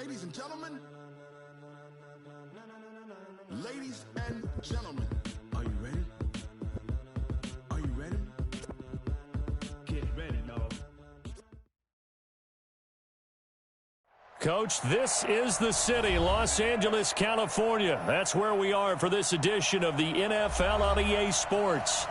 Ladies and gentlemen, are you ready? Are you ready? Get ready, dog. Coach, this is the city, Los Angeles, California. That's where we are for this edition of the NFL on EA Sports.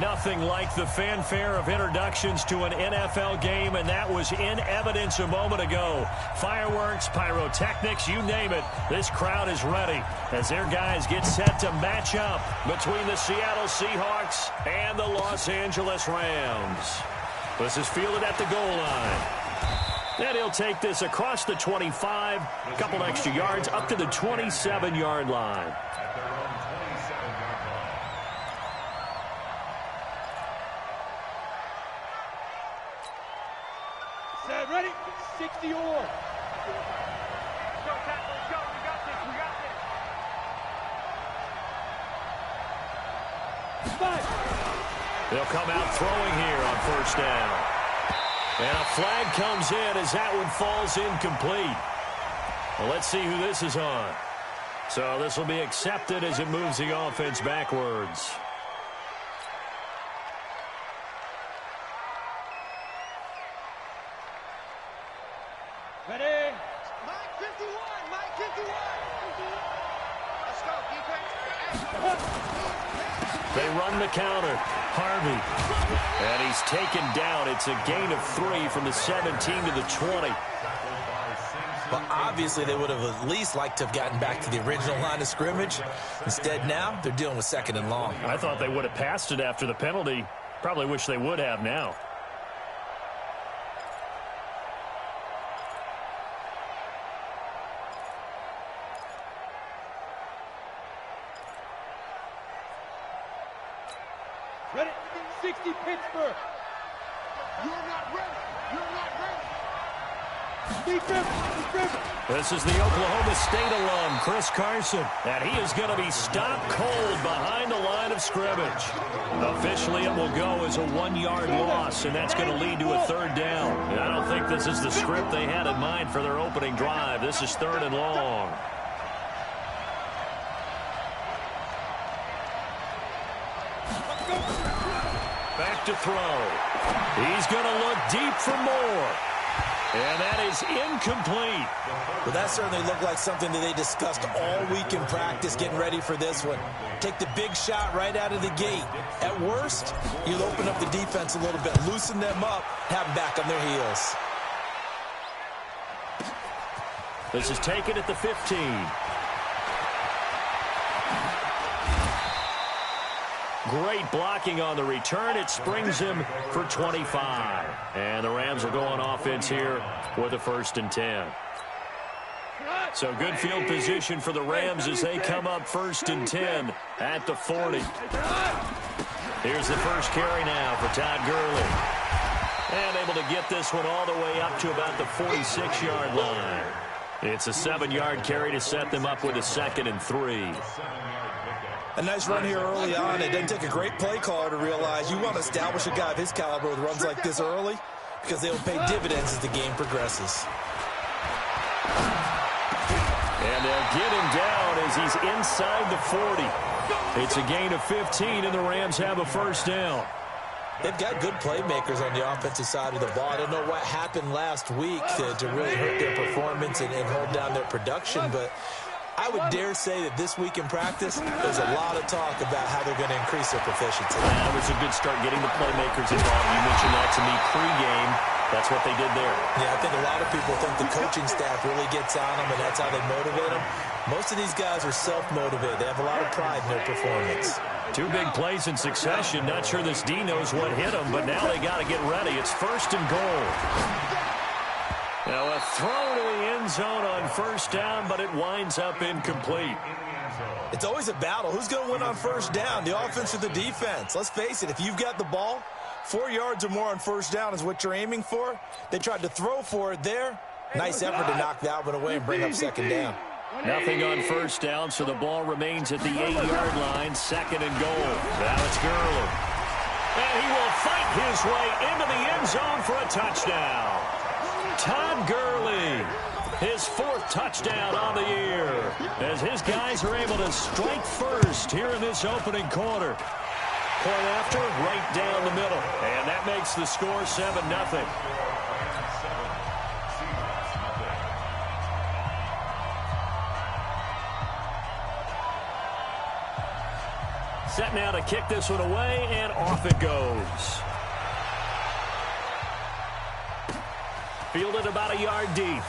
Nothing like the fanfare of introductions to an NFL game, and that was in evidence a moment ago. Fireworks, pyrotechnics, you name it. This crowd is ready as their guys get set to match up between the Seattle Seahawks and the Los Angeles Rams. This is fielded at the goal line. And he'll take this across the 25, a couple extra yards, up to the 27-yard line. Set, ready? 60 or. Go, tackle, let's go. We got this, we got this. Five. They'll come out throwing here on first down. And a flag comes in as that one falls incomplete. Well, let's see who this is on. So this will be accepted as it moves the offense backwards. Ready? Mike 51, Mike 51. Let's go, defense. They run the counter. Harvey. And he's taken down. It's a gain of 3 from the 17 to the 20. Well, obviously, they would have at least liked to have gotten back to the original line of scrimmage. Instead, now, they're dealing with second and long. I thought they would have passed it after the penalty. Probably wish they would have now. Ready? 60 Pittsburgh. You're not ready. You're not ready. Defense. This is the Oklahoma State alum, Chris Carson. And he is going to be stopped cold behind the line of scrimmage. Officially, it will go as a 1-yard loss, and that's going to lead to a third down. And I don't think this is the script they had in mind for their opening drive. This is third and long. Back to throw. He's going to look deep for more. And that is incomplete. Well, that certainly looked like something that they discussed all week in practice, getting ready for this one. Take the big shot right out of the gate. At worst, you'll open up the defense a little bit, loosen them up, have them back on their heels. This is taken at the 15. Great blocking on the return. It springs him for 25. And the Rams will go on offense here with a 1st and 10. So good field position for the Rams as they come up 1st and 10 at the 40. Here's the first carry now for Todd Gurley. And able to get this one all the way up to about the 46-yard line. It's a 7-yard carry to set them up with a 2nd and 3. A nice run here early on. It doesn't take a great play caller to realize you want to establish a guy of his caliber with runs like this early because they will pay dividends as the game progresses. And they'll get him down as he's inside the 40. It's a gain of 15, and the Rams have a 1st down. They've got good playmakers on the offensive side of the ball. I don't know what happened last week to really hurt their performance and hold down their production, but I would dare say that this week in practice, there's a lot of talk about how they're going to increase their proficiency. That was a good start getting the playmakers involved. You mentioned that to me pregame. That's what they did there. Yeah, I think a lot of people think the coaching staff really gets on them, and that's how they motivate them. Most of these guys are self-motivated. They have a lot of pride in their performance. 2 big plays in succession. Not sure this D knows what hit them, but now they got to get ready. It's 1st and goal. Now a throw to the end zone on 1st down, but it winds up incomplete. It's always a battle. Who's going to win on 1st down, the offense or the defense? Let's face it, if you've got the ball, 4 yards or more on 1st down is what you're aiming for. They tried to throw for it there. Nice effort to knock that one away and bring up 2nd down. Nothing on 1st down, so the ball remains at the 8-yard line, 2nd and goal. Now it's Gurley. And he will fight his way into the end zone for a touchdown. Todd Gurley. His 4th touchdown on the year, as his guys are able to strike first here in this opening quarter. Point after, right down the middle. And that makes the score 7-0. Set now to kick this one away, and off it goes. Fielded about a yard deep.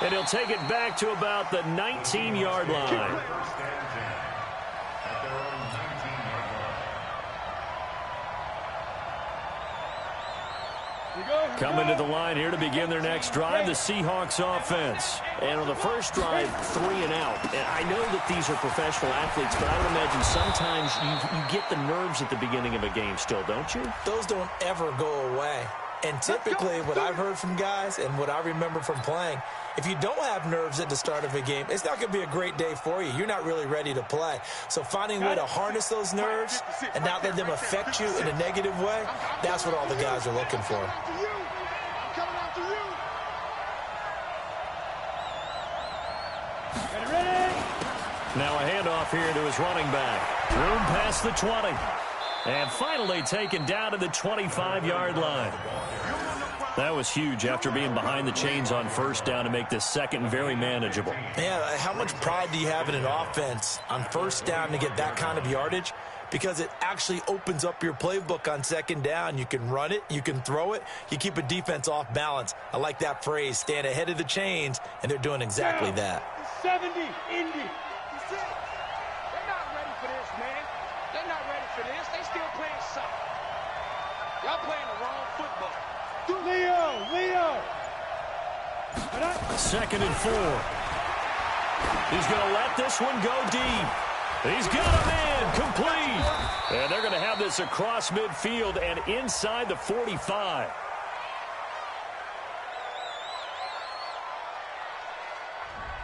And he'll take it back to about the 19-yard line. Coming to the line here to begin their next drive, the Seahawks offense. And on the first drive, 3 and out. And I know that these are professional athletes, but I would imagine sometimes you get the nerves at the beginning of a game still, don't you? Those don't ever go away. And typically, what I've heard from guys and what I remember from playing, if you don't have nerves at the start of a game, it's not going to be a great day for you. You're not really ready to play. So finding a way to harness those nerves and not let them affect you in a negative way, that's what all the guys are looking for. Now a handoff here to his running back. Room past the 20. And finally taken down to the 25-yard line. That was huge after being behind the chains on first down to make this second very manageable. Yeah, how much pride do you have in an offense on first down to get that kind of yardage? Because it actually opens up your playbook on second down. You can run it, you can throw it, you keep a defense off balance. I like that phrase, stand ahead of the chains, and they're doing exactly that. 70, Indy. They're not ready for this, man. They're not ready for this. They still playing soccer. Y'all playing the wrong football. Leo. 2nd and 4. He's going to let this one go deep. He's got a man complete. And they're going to have this across midfield and inside the 45.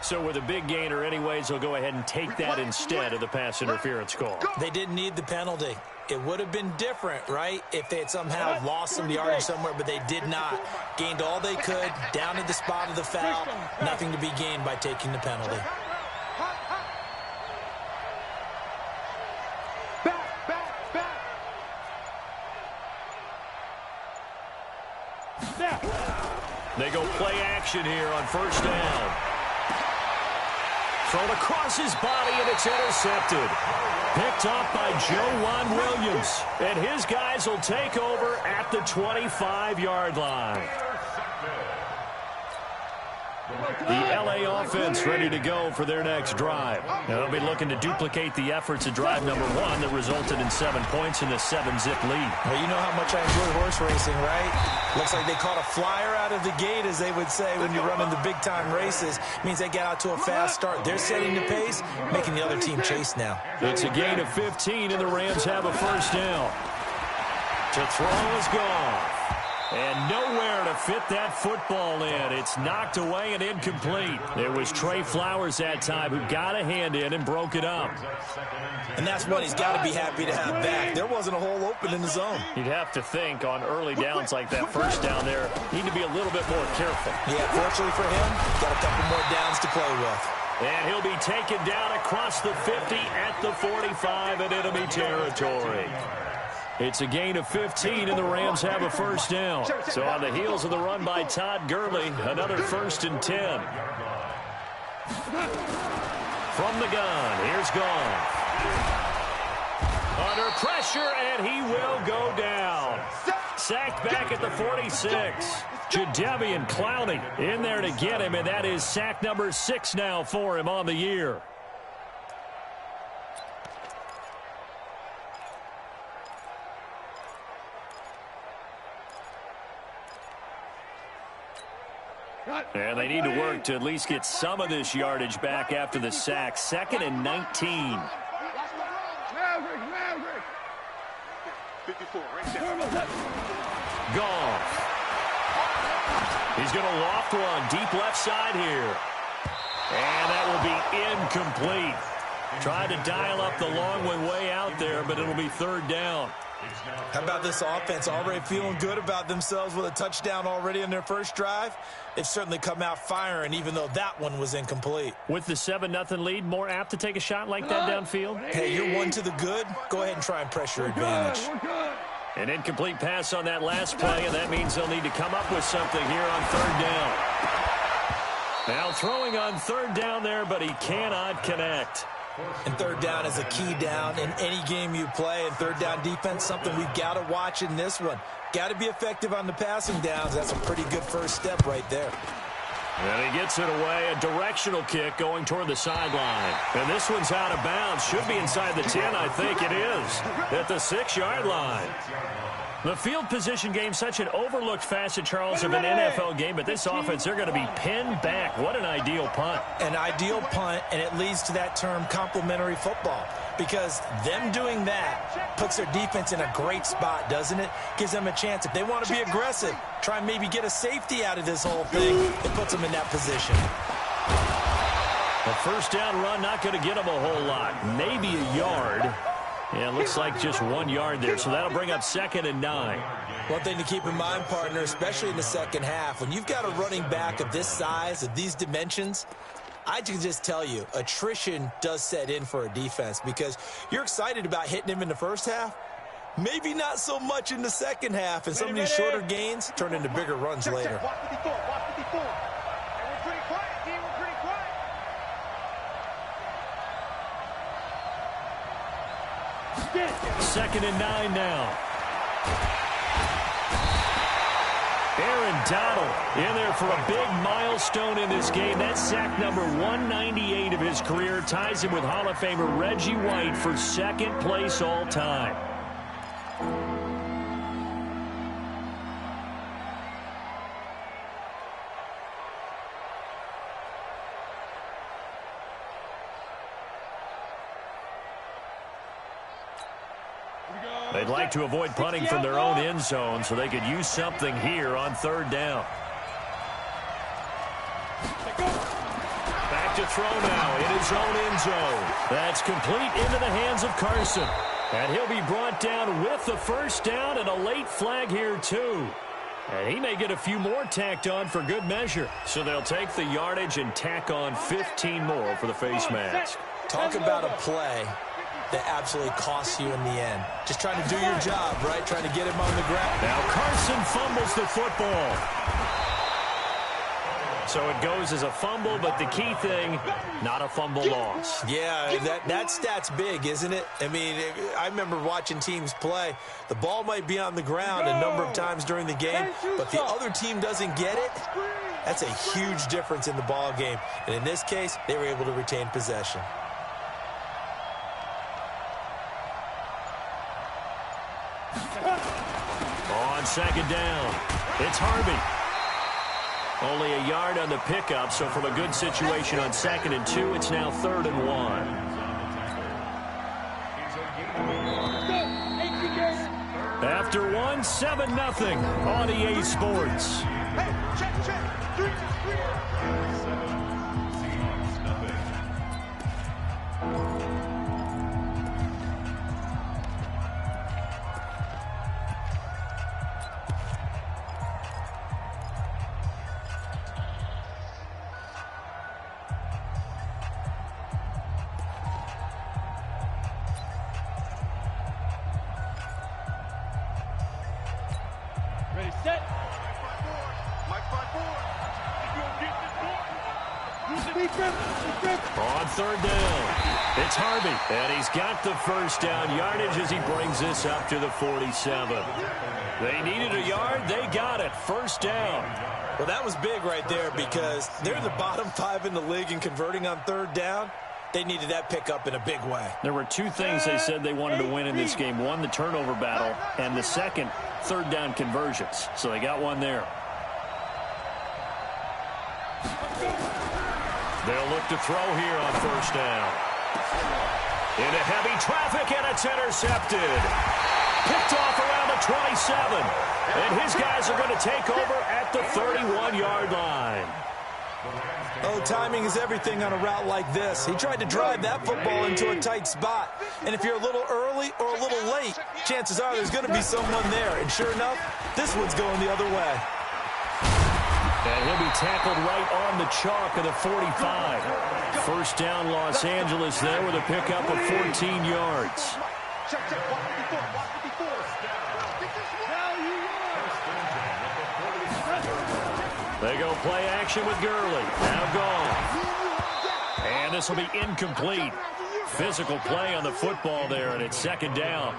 So with a big gainer anyways, they'll go ahead and take that instead of the pass interference call. They didn't need the penalty. It would have been different, right, if they had somehow lost some yardage somewhere, but they did not. Gained all they could, down at the spot of the foul. Nothing to be gained by taking the penalty. They go play action here on first down. Thrown across his body, and it's intercepted. Picked off by Joe Williams. And his guys will take over at the 25-yard line. The L.A. offense ready to go for their next drive. Now they'll be looking to duplicate the efforts of drive number 1 that resulted in 7 points in the 7-zip lead. Well, you know how much I enjoy horse racing, right? Looks like they caught a flyer out of the gate, as they would say when you're running the big-time races. Means they get out to a fast start. They're setting the pace, making the other team chase now. It's a gain of 15, and the Rams have a first down. To throw is gone. And nowhere to fit that football in. It's knocked away and incomplete. It was Trey Flowers that time who got a hand in and broke it up. And that's what he's got to be happy to have back. There wasn't a hole open in the zone. You'd have to think on early downs like that first down there, need to be a little bit more careful. Yeah, fortunately for him, got a couple more downs to play with. And he'll be taken down across the 50 at the 45 in enemy territory. It's a gain of 15, and the Rams have a first down. So on the heels of the run by Todd Gurley, another 1st and 10. From the gun, here's Goff. Under pressure, and he will go down. Sacked back at the 46. Jadeveon Clowney in there to get him, and that is sack number 6 now for him on the year. And they need to work to at least get some of this yardage back after the sack. 2nd and 19. 54, right there. Goff. He's going to loft one deep left side here. And that will be incomplete. Tried to dial up the long one way out there, but it'll be 3rd down. How about this offense already feeling good about themselves with a touchdown already in their first drive? They've certainly come out firing, even though that one was incomplete. With the 7-0 lead, more apt to take a shot like that downfield? Hey, you're one to the good. Go ahead and try and press your advantage. An incomplete pass on that last play, and that means they'll need to come up with something here on third down. Now throwing on third down there, but he cannot connect. And third down is a key down in any game you play. And third down defense, something we've got to watch in this one. Got to be effective on the passing downs. That's a pretty good first step right there. And he gets it away. A directional kick going toward the sideline. And this one's out of bounds. Should be inside the 10, I think it is. At the 6-yard line. The field position game, such an overlooked facet, Charles, of an NFL game, but this offense, they're going to be pinned back. What an ideal punt. An ideal punt, and it leads to that term complementary football, because them doing that puts their defense in a great spot, doesn't it? Gives them a chance. If they want to be aggressive, try and maybe get a safety out of this whole thing, it puts them in that position. A first down run, not going to get them a whole lot. Maybe a yard. Yeah, it looks like just 1 yard there, so that'll bring up 2nd and 9. One thing to keep in mind, partner, especially in the second half, when you've got a running back of this size, of these dimensions, I can just tell you, attrition does set in for a defense, because you're excited about hitting him in the first half, maybe not so much in the second half, and some of these shorter gains turn into bigger runs later. Watch 54, watch 54. And we're pretty quiet, D, we're pretty quiet. Second and 9 now. Aaron Donald in there for a big milestone in this game. That's sack number 198 of his career. Ties him with Hall of Famer Reggie White for second place all time. They'd like to avoid punting from their own end zone so they could use something here on third down. Back to throw now in his own end zone. That's complete into the hands of Carson. And he'll be brought down with the first down and a late flag here too. And he may get a few more tacked on for good measure. So they'll take the yardage and tack on 15 more for the face mask. Talk about a play that absolutely costs you in the end. Just trying to do your job, right? Trying to get him on the ground. Now Carson fumbles the football. So it goes as a fumble, but the key thing, not a fumble loss. Yeah, that stat's big, isn't it? I mean, I remember watching teams play. The ball might be on the ground a number of times during the game, but the other team doesn't get it. That's a huge difference in the ball game. And in this case, they were able to retain possession. On second down, it's Harvey. Only a yard on the pickup, so from a good situation on 2nd and 2, it's now 3rd and 1. After 1, 7-0 on EA Sports. Hey, check. 3. Ready, set. Mike 5-4. On third down, it's Harvey, and he's got the first down yardage as he brings this up to the 47. They needed a yard, they got it, first down. Well, that was big right there because they're the bottom 5 in the league in converting on third down. They needed that pickup in a big way. There were 2 things they said they wanted to win in this game. One, the turnover battle, and the second, third down conversions. So they got one there. They'll look to throw here on first down. Into heavy traffic, and it's intercepted. Picked off around the 27. And his guys are going to take over at the 31-yard line. Oh, timing is everything on a route like this. He tried to drive that football into a tight spot. And if you're a little early or a little late, chances are there's going to be someone there. And sure enough, this one's going the other way. And he'll be tackled right on the chalk of the 45. First down, Los Angeles there with a pickup of 14 yards. They go play action with Gurley. Now gone. And this will be incomplete. Physical play on the football there, and it's second down.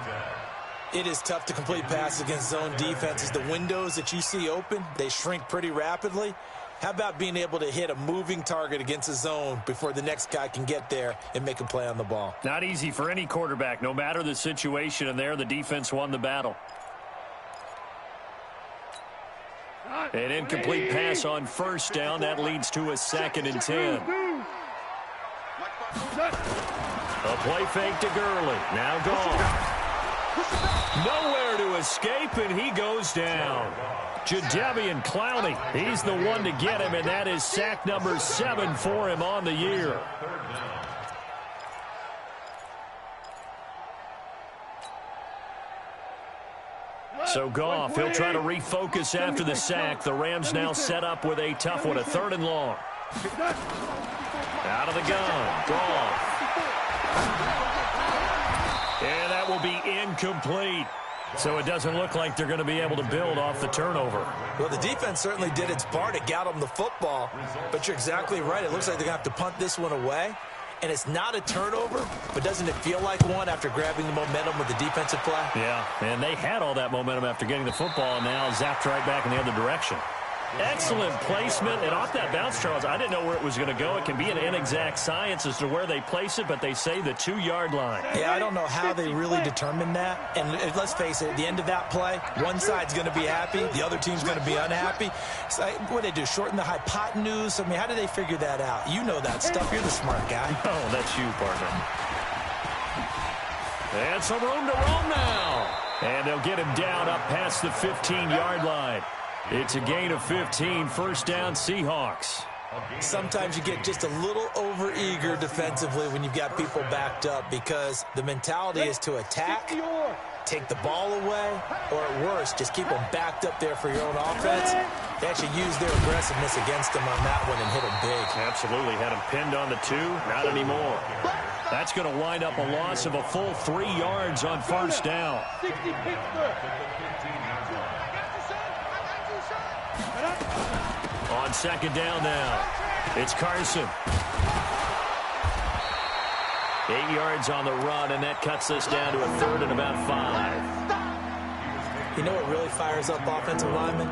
It is tough to complete passes against zone defenses. The windows that you see open, they shrink pretty rapidly. How about being able to hit a moving target against a zone before the next guy can get there and make a play on the ball? Not easy for any quarterback, no matter the situation, and there the defense won the battle. An incomplete pass on first down. That leads to a 2nd and 10. A play fake to Gurley. Now gone. Nowhere to escape, and he goes down. Jadeveon Clowney, he's the one to get him, and that is sack number 7 for him on the year. So Goff, he'll try to refocus after the sack. The Rams now set up with a tough one, a 3rd and long. Out of the gun, Goff. And that will be incomplete. So it doesn't look like they're going to be able to build off the turnover. Well, the defense certainly did its part to get them the football. But you're exactly right. It looks like they're going to have to punt this one away. And it's not a turnover, but doesn't it feel like one after grabbing the momentum with the defensive play? Yeah, and they had all that momentum after getting the football, and now zapped right back in the other direction. Excellent placement, and off that bounce, Charles, I didn't know where it was going to go. It can be an inexact science as to where they place it, but they say the 2-yard line. Yeah, I don't know how they really determined that. And let's face it, at the end of that play, one side's going to be happy, the other team's going to be unhappy. It's like, what do they do, shorten the hypotenuse? I mean, how do they figure that out? You know that stuff. You're the smart guy. Oh, that's you, partner. And some room to roam now. And they'll get him down up past the 15-yard line. It's a gain of 15, first down, Seahawks. Sometimes you get just a little over-eager defensively when you've got people backed up because the mentality is to attack, take the ball away, or at worst, just keep them backed up there for your own offense. They actually use their aggressiveness against them on that one and hit them big. Absolutely. Had him pinned on the 2. Not anymore. That's going to wind up a loss of a full 3 yards on first down. On second down now, it's Carson. 8 yards on the run, and that cuts us down to a 3rd and about 5. You know what really fires up offensive linemen?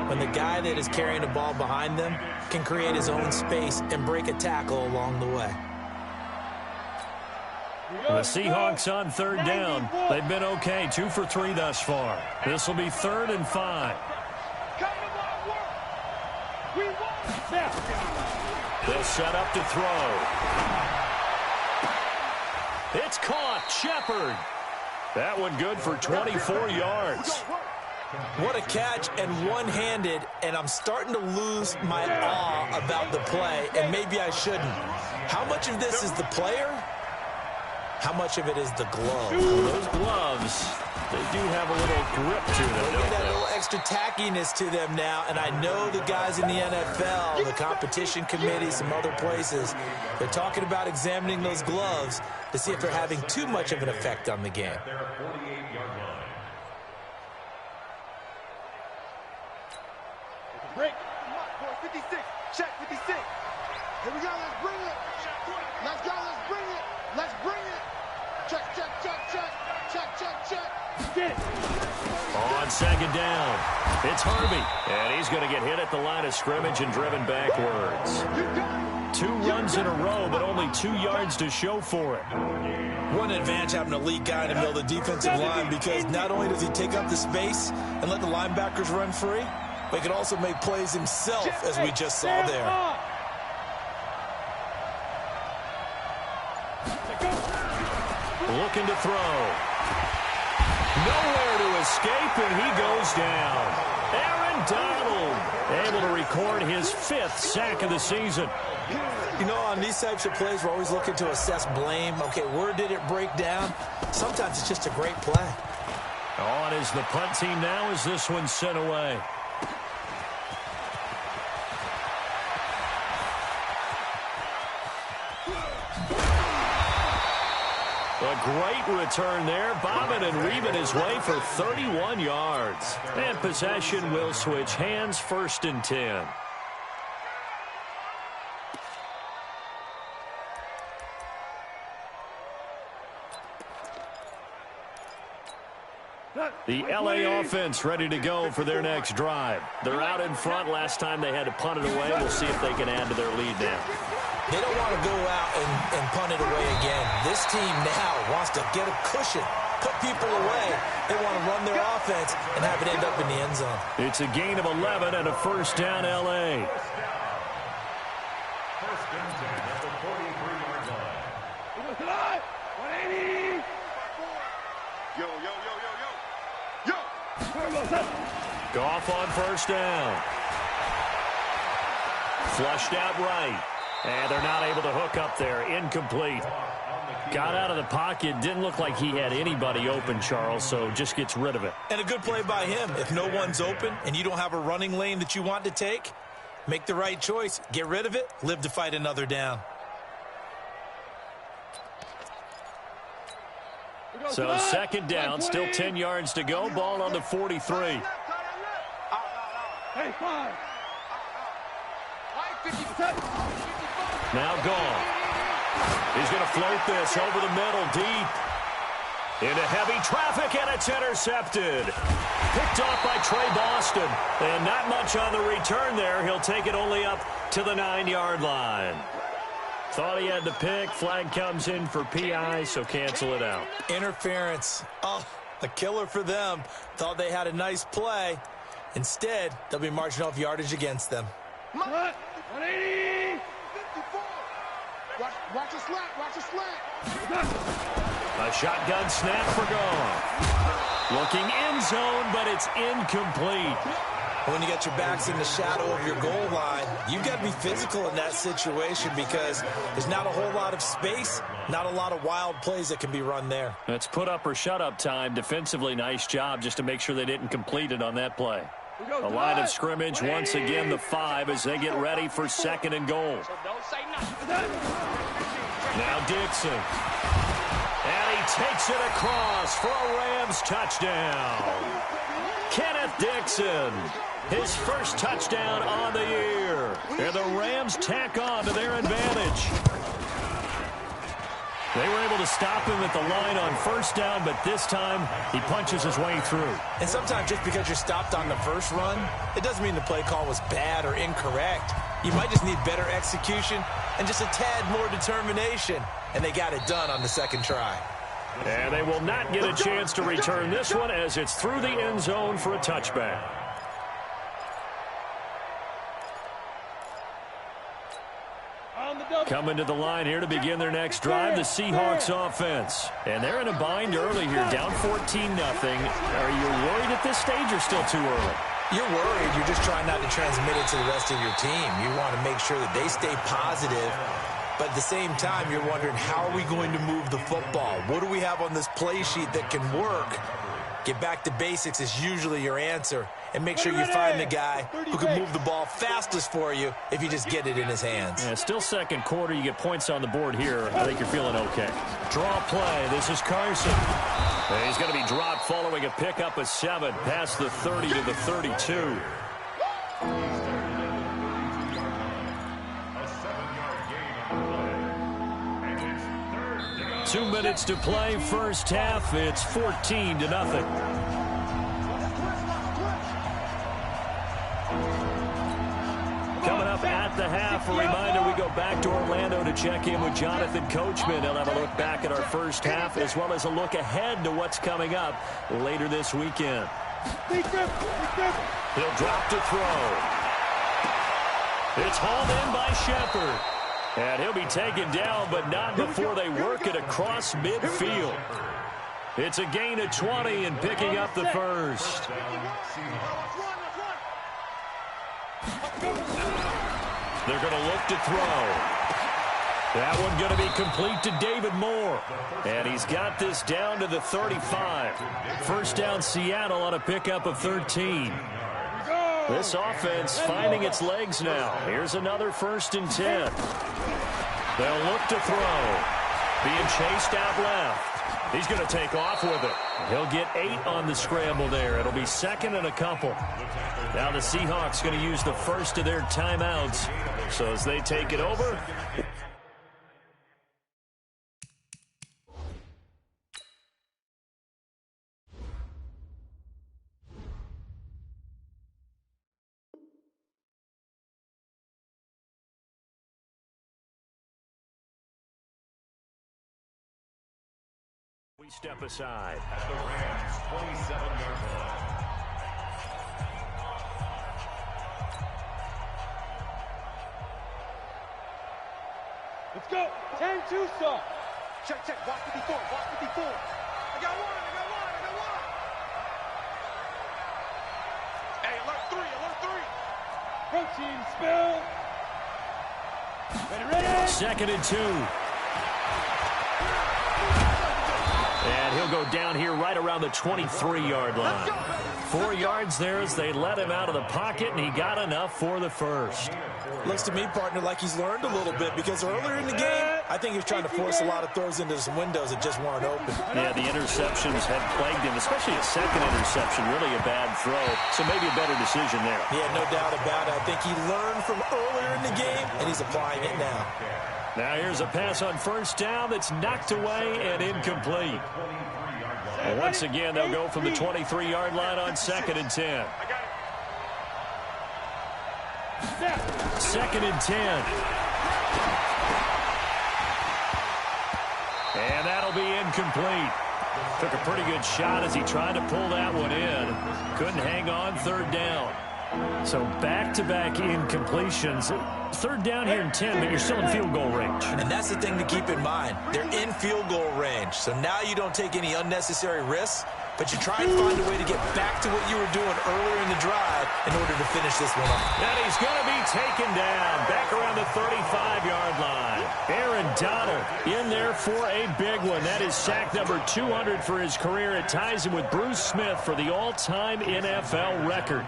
When the guy that is carrying the ball behind them can create his own space and break a tackle along the way. The Seahawks on 3rd down. They've been okay, 2 for 3 thus far. This will be 3rd and 5. They'll set up to throw. It's caught. Shepard. That one good for 24 yards. What a catch, and one-handed, and I'm starting to lose my awe about the play, and maybe I shouldn't. How much of this is the player? How much of it is the glove? Those gloves, they do have a little grip to them. They get that little extra tackiness to them now, and I know the guys in the NFL, the competition committee, some other places, they're talking about examining those gloves to see if they're having too much of an effect on the game. Break. 56. Check 56. Here we go. Let's bring it. Let's go. Let's bring it. Let's bring it. Check, check, check, check. Check, check, check. Get it. On second down, it's Harvey. And he's going to get hit at the line of scrimmage and driven backwards. 2 runs in a row, but only 2 yards to show for it. What an advantage having an elite guy in the middle of the defensive line, because not only does he take up the space and let the linebackers run free, but he can also make plays himself, as we just saw there. Looking to throw. Nowhere to escape, and he goes down. Aaron Donald. able to record his 5th sack of the season. You know, on these types of plays, we're always looking to assess blame. Okay, where did it break down? Sometimes it's just a great play. On is the punt team now as this one's sent away. A great return there, bobbing and weaving his way for 31 yards. And possession will switch hands, 1st and 10. The LA offense ready to go for their next drive. They're out in front. Last time they had to punt it away. We'll see if they can add to their lead now. They don't want to go out and punt it away again. This team now wants to get a cushion, put people away. They want to run their offense and have it end up in the end zone. It's a gain of 11 and a 1st down, LA. First and 10 at the 43-yard line. 180. Yo, yo, yo, yo, yo. Yo. Goff on 1st down. Flushed out right. And they're not able to hook up there. Incomplete. Got out of the pocket. Didn't look like he had anybody open, Charles, so just gets rid of it. And a good play by him. If no one's open and you don't have a running lane that you want to take, make the right choice. Get rid of it. Live to fight another down. So 2nd down, still 10 yards to go. Ball on the 43. Hey, 5. Now gone. He's going to float this over the middle, deep. Into heavy traffic, and it's intercepted. Picked off by Trey Boston. And not much on the return there. He'll take it only up to the 9-yard line. Thought he had the pick. Flag comes in for PI, so cancel it out. Interference. Oh, a killer for them. Thought they had a nice play. Instead, they'll be marching off yardage against them. 180. 54. Watch the slant. Watch the slant. A shotgun snap for Goff. Looking end zone, but it's incomplete. When you got your backs in the shadow of your goal line, you've got to be physical in that situation because there's not a whole lot of space, not a lot of wild plays that can be run there. It's put up or shut up time. Defensively, nice job just to make sure they didn't complete it on that play. A line of scrimmage, once again the 5 as they get ready for 2nd and goal. Now Dixon. And he takes it across for a Rams touchdown. Kenneth Dixon, his 1st touchdown on the year. And the Rams tack on to their advantage. They were able to stop him at the line on 1st down, but this time he punches his way through. And sometimes just because you're stopped on the first run, it doesn't mean the play call was bad or incorrect. You might just need better execution and just a tad more determination. And they got it done on the 2nd try. And they will not get a chance to return this one as it's through the end zone for a touchback. Coming to the line here to begin their next drive, the Seahawks offense. And they're in a bind early here, down 14-0. Are you worried at this stage or still too early? You're worried. You're just trying not to transmit it to the rest of your team. You want to make sure that they stay positive. But at the same time, you're wondering, how are we going to move the football? What do we have on this play sheet that can work? Get back to basics is usually your answer. And make sure you find the guy who can move the ball fastest for you if you just get it in his hands. Yeah, still 2nd quarter. You get points on the board here. I think you're feeling okay. Draw play. This is Carson. And he's going to be dropped following a pickup of 7 past the 30 to the 32. 2 minutes to play, 1st half. It's 14-0. Coming up at the half, a reminder, we go back to Orlando to check in with Jonathan Coachman. He'll have a look back at our 1st half as well as a look ahead to what's coming up later this weekend. He'll drop to throw. It's hauled in by Shepard. And he'll be taken down, but not before they work it across midfield. It's a gain of 20 and picking up the 1st. They're going to look to throw. That one going to be complete to David Moore. And he's got this down to the 35. First down Seattle on a pickup of 13. This offense finding its legs now. Here's another 1st and 10. They'll look to throw. Being chased out left. He's going to take off with it. He'll get 8 on the scramble there. It'll be 2nd and a couple. Now the Seahawks going to use the first of their timeouts. So as they take it over... We step aside. At the Rams' 27-yard line. Let's go. 10-2 stop. Check, check. Watch 54. Watch 54. I got one. Hey, alert 3. Protein spill. Ready. 2nd and 2. And he'll go down here right around the 23-yard line. 4 yards there as they let him out of the pocket, and he got enough for the first. Looks to me, partner, like he's learned a little bit because earlier in the game, I think he was trying to force a lot of throws into some windows that just weren't open. Yeah, the interceptions had plagued him, especially a second interception, really a bad throw. So maybe a better decision there. Yeah, no doubt about it. I think he learned from earlier in the game, and he's applying it now. Now here's a pass on 1st down that's knocked away and incomplete. And once again, they'll go from the 23-yard line on 2nd and 10. 2nd and 10. And that'll be incomplete. Took a pretty good shot as he tried to pull that one in. Couldn't hang on 3rd down. So back-to-back incompletions. 3rd down here in 10, but you're still in field goal range. And that's the thing to keep in mind. They're in field goal range. So now you don't take any unnecessary risks, but you try and find a way to get back to what you were doing earlier in the drive in order to finish this one off. And he's going to be taken down back around the 35-yard line. Aaron Donald in there for a big one. That is sack number 200 for his career. It ties him with Bruce Smith for the all-time NFL record.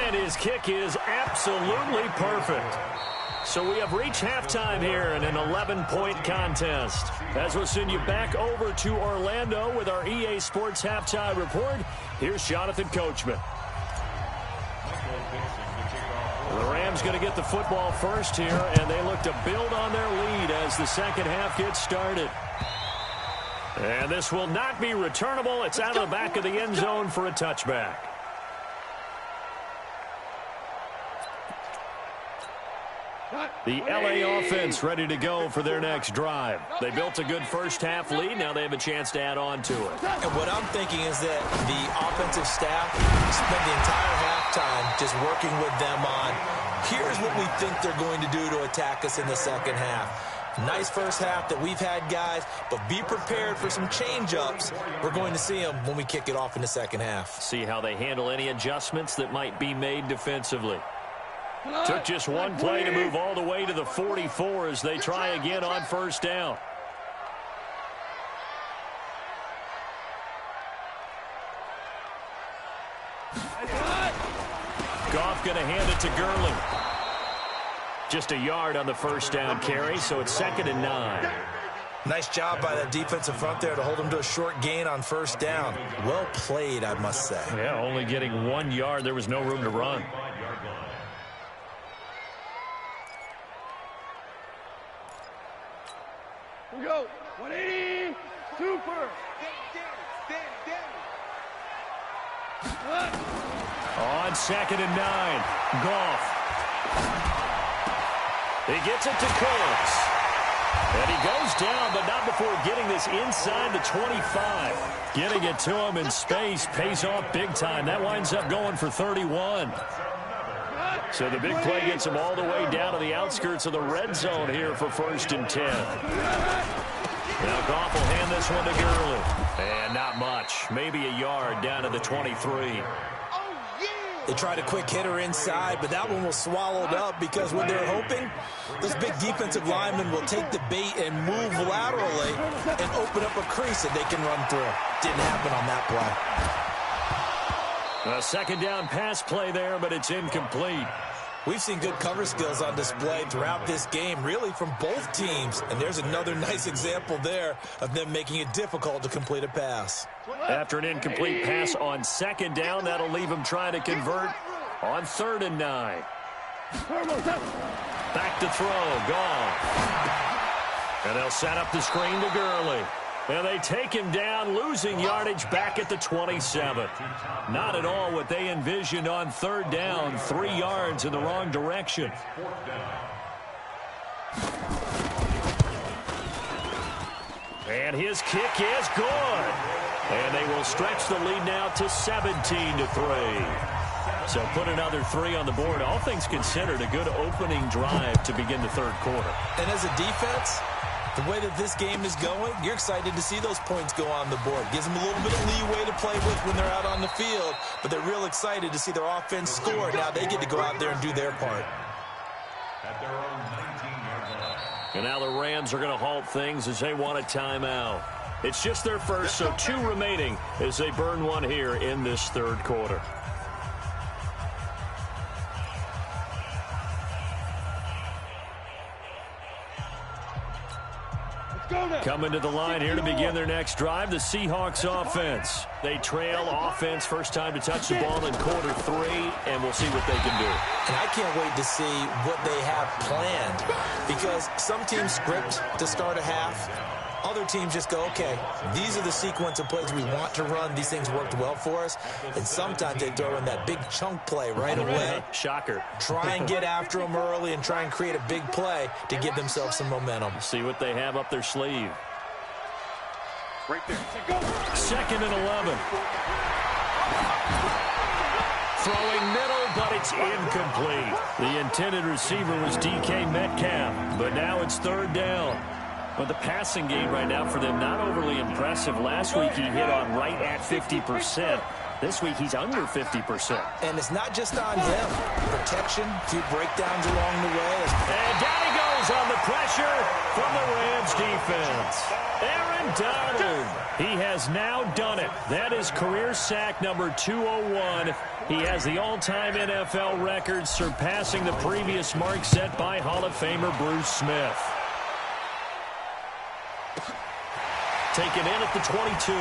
And his kick is absolutely perfect. So we have reached halftime here in an 11-point contest. As we'll send you back over to Orlando with our EA Sports Halftime Report, here's Jonathan Coachman. The Rams going to get the football first here, and they look to build on their lead as the second half gets started. And this will not be returnable. It's out of the back of the end zone for a touchback. The LA offense ready to go for their next drive. They built a good first half lead. Now they have a chance to add on to it. And what I'm thinking is that the offensive staff spent the entire halftime just working with them on, here's what we think they're going to do to attack us in the second half. Nice first half that we've had, guys, but be prepared for some change-ups. We're going to see them when we kick it off in the second half. See how they handle any adjustments that might be made defensively. Took just one play to move all the way to the 44 as they try again on first down. Goff going to hand it to Gurley. Just a yard on the first down carry, so it's 2nd and 9. Nice job by that defensive front there to hold him to a short gain on first down. Well played, I must say. Yeah, only getting 1 yard. There was no room to run. Here we go. 180. Super. On 2nd and 9. Goff. He gets it to Cooks. And he goes down, but not before getting this inside the 25. Getting it to him in space pays off big time. That winds up going for 31. So the big play gets him all the way down to the outskirts of the red zone here for 1st and 10. Now Goff will hand this one to Gurley. And not much. Maybe a yard down to the 23. They tried a quick hitter inside, but that one was swallowed up because when they're hoping, this big defensive lineman will take the bait and move laterally and open up a crease that they can run through. Didn't happen on that play. A second down pass play there, but it's incomplete. We've seen good cover skills on display throughout this game, really from both teams. And there's another nice example there of them making it difficult to complete a pass. After an incomplete pass on second down, that'll leave them trying to convert on 3rd and 9. Back to throw, gone. And they'll set up the screen to Gurley. And they take him down, losing yardage back at the 27. Not at all what they envisioned on 3rd down. 3 yards in the wrong direction. And his kick is good. And they will stretch the lead now to 17-3. So put another 3 on the board. All things considered, a good opening drive to begin the 3rd quarter. And as a defense, the way that this game is going, you're excited to see those points go on the board. Gives them a little bit of leeway to play with when they're out on the field, but they're real excited to see their offense score. Now they get to go out there and do their part. At their own 19-yard line. And now the Rams are going to halt things as they want a timeout. It's just their first, so 2 remaining as they burn one here in this 3rd quarter. Coming to the line here to begin their next drive, the Seahawks offense. They trail offense, first time to touch the ball in quarter 3, and we'll see what they can do. And I can't wait to see what they have planned, because some teams script to start a half. Other teams just go, okay, these are the sequence of plays we want to run. These things worked well for us. And sometimes they throw in that big chunk play right away. Shocker. Try and get after them early and try and create a big play to give themselves some momentum. See what they have up their sleeve. Right there. 2nd and 11. Throwing middle, but it's incomplete. The intended receiver was DK Metcalf, but now it's 3rd down. But the passing game right now for them, not overly impressive. Last week he hit on right at 50%. This week he's under 50%. And it's not just on him. Protection, a few breakdowns along the way. And down he goes on the pressure from the Rams defense. Aaron Donald. He has now done it. That is career sack number 201. He has the all-time NFL record, surpassing the previous mark set by Hall of Famer Bruce Smith. Taken in at the 22.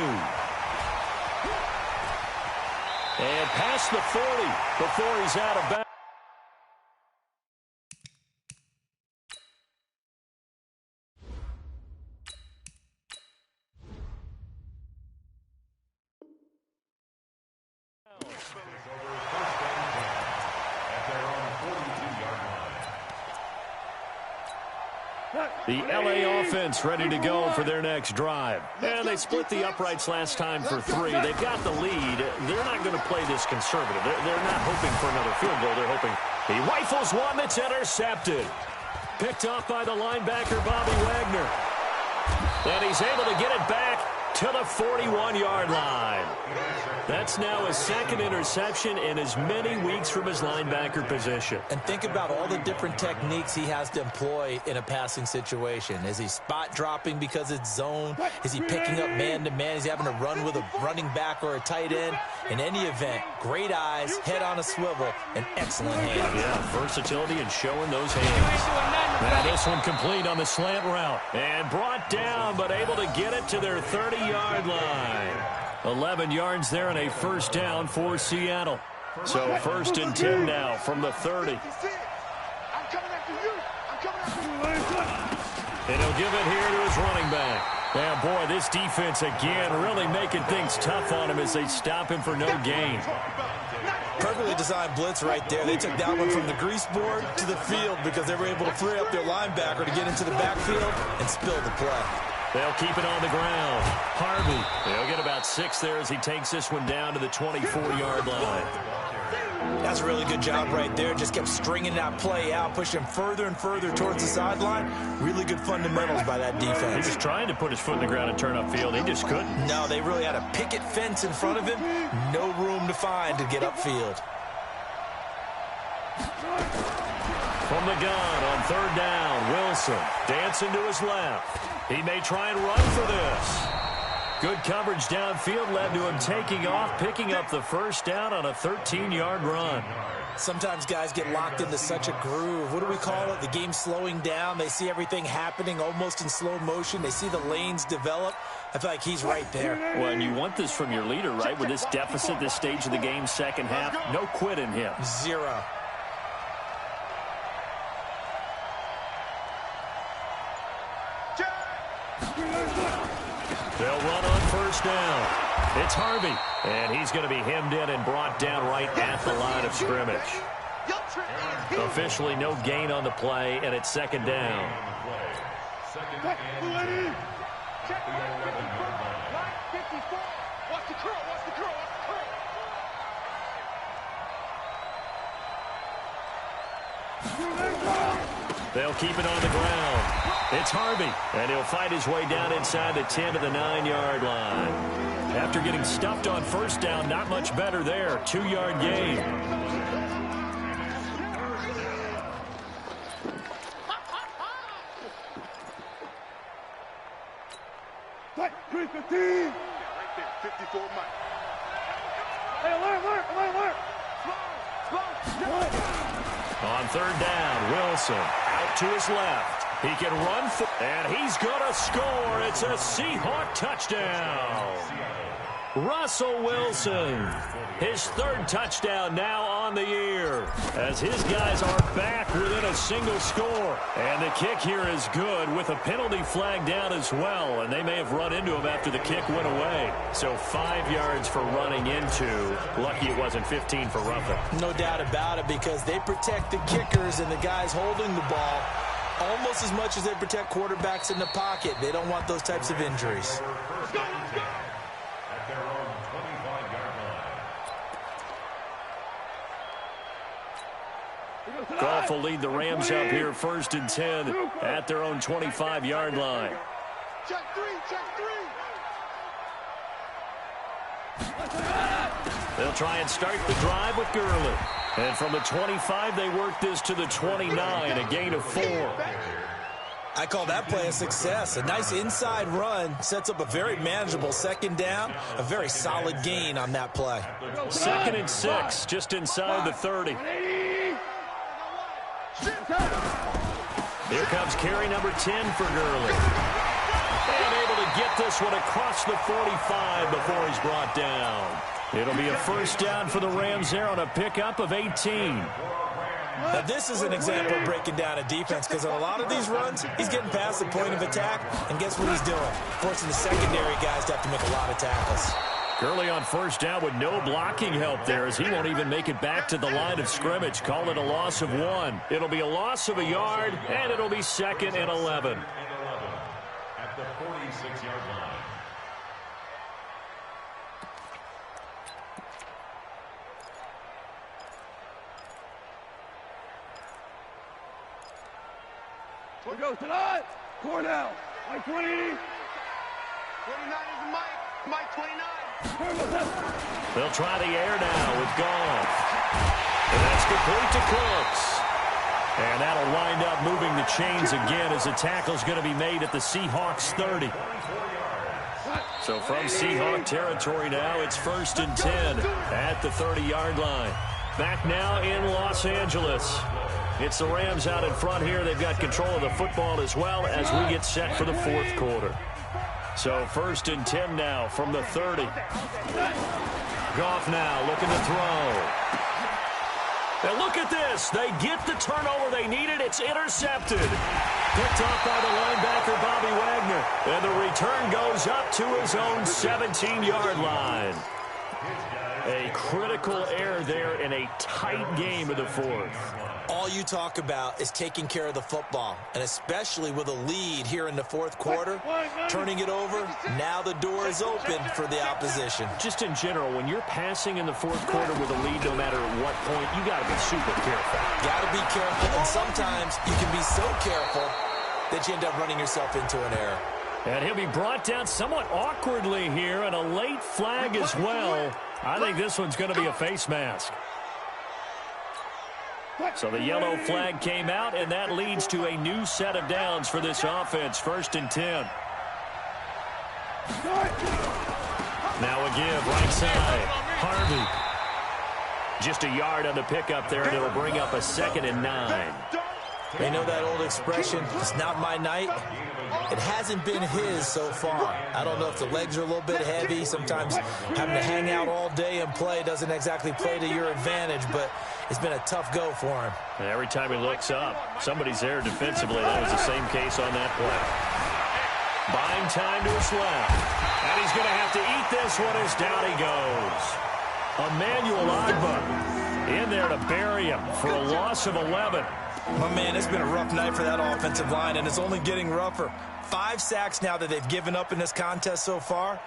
And past the 40 before he's out of bounds. The LA offense ready to go for their next drive. And they split the uprights last time for 3. They've got the lead. They're not going to play this conservative. They're not hoping for another field goal. They're hoping he rifles one that's intercepted. Picked off by the linebacker, Bobby Wagner. And he's able to get it back to the 41-yard line. That's now his 2nd interception in as many weeks from his linebacker position. And think about all the different techniques he has to employ in a passing situation. Is he spot dropping because it's zone? Is he picking up man-to-man? Is he having to run with a running back or a tight end? In any event, great eyes, head on a swivel, and excellent hands. Yeah, versatility and showing those hands. Now this one complete on the slant route. And brought down, but able to get it to their 30-yard line. 11 yards there and a first down for Seattle. So 1st and 10 now from the 30. I'm coming after you. I'm coming after you. And he'll give it here to his running back. Yeah, boy, this defense again really making things tough on him as they stop him for no gain. Perfectly designed blitz right there. They took that one from the grease board to the field because they were able to free up their linebacker to get into the backfield and spill the play. They'll keep it on the ground. Harvey, they'll get about 6 there as he takes this one down to the 24-yard line. That's a really good job right there. Just kept stringing that play out, pushing further and further towards the sideline. Really good fundamentals by that defense. He was trying to put his foot in the ground and turn upfield. He just couldn't. No, they really had a picket fence in front of him. No room to find to get upfield. From the gun on third down, Wilson dancing to his left. He may try and run for this. Good coverage downfield led to him taking off, picking up the first down on a 13-yard run. Sometimes guys get locked into such a groove. What do we call it? The game slowing down. They see everything happening almost in slow motion. They see the lanes develop. I feel like he's right there. Well, and you want this from your leader, right? With this deficit, this stage of the game, second half, no quit in him. Zero. They'll run on first down. It's Harvey, and he's going to be hemmed in and brought down right at the line of scrimmage. Officially no gain on the play, and it's second down. They'll keep it on the ground. It's Harvey, and he'll fight his way down inside the 10 to the 9-yard line. After getting stuffed on first down, not much better there. 2-yard gain. Right there, 54 Mike. Hey, alert. On third down, Wilson out to his left. He can run, and he's going to score. It's a Seahawk touchdown. Russell Wilson, his third touchdown now on the year, as his guys are back within a single score. And the kick here is good with a penalty flag down as well, and they may have run into him after the kick went away. So 5 yards for running into. Lucky it wasn't 15 for roughing. No doubt about it, because they protect the kickers and the guys holding the ball almost as much as they protect quarterbacks in the pocket. They don't want those types of injuries. Goff will lead the Rams up here first and 10 at their own 25-yard line. Check three. They'll try and start the drive with Gurley. And from the 25, they work this to the 29, a gain of 4. I call that play a success. A nice inside run sets up a very manageable second down. A very solid gain on that play. 2nd and 6, just inside the 30. Here comes carry number 10 for Gurley. And able to get this one across the 45 before he's brought down. It'll be a first down for the Rams there on a pickup of 18. Now, this is an example of breaking down a defense, because on a lot of these runs, he's getting past the point of attack, and guess what he's doing? Forcing the secondary guys to have to make a lot of tackles. Gurley on first down with no blocking help there, as he won't even make it back to the line of scrimmage. Call it a loss of 1. It'll be a loss of a yard, and it'll be 2nd and 11. At the 46-yard line. Here goes tonight. Cornell. Mike 20. 29 is Mike. Mike 29. They'll try the air now with Goff. And that's complete to Cooks. And that'll wind up moving the chains again, as the tackle's going to be made at the Seahawks 30. So from Seahawk territory now, it's 1st and 10 at the 30-yard line. Back now in Los Angeles. It's the Rams out in front here. They've got control of the football as well as we get set for the 4th quarter. So 1st and 10 now from the 30. Goff now looking to throw. And look at this. They get the turnover they needed. It's intercepted. Picked off by the linebacker, Bobby Wagner. And the return goes up to his own 17-yard line. A critical error there in a tight game of the fourth. All you talk about is taking care of the football, and especially with a lead here in the fourth quarter, turning it over, now the door is open for the opposition. Just in general, when you're passing in the fourth quarter with a lead, no matter at what point, you got to be super careful. Got to be careful, and sometimes you can be so careful that you end up running yourself into an error. And he'll be brought down somewhat awkwardly here, and a late flag as well. I think this one's going to be a face mask. So the yellow flag came out, and that leads to a new set of downs for this offense. 1st and 10. Now a give, right side. Harvey. Just a yard on the pickup there, and it'll bring up a 2nd and 9. You know that old expression, it's not my night? It hasn't been his so far. I don't know if the legs are a little bit heavy. Sometimes having to hang out all day and play doesn't exactly play to your advantage, but it's been a tough go for him. And every time he looks up, somebody's there defensively. That was the same case on that play. Buying time to his left. And he's going to have to eat this one as down he goes. Emmanuel Agba in there to bury him for a loss of 11. Oh, man, it's been a rough night for that offensive line, and it's only getting rougher. 5 sacks now that they've given up in this contest so far.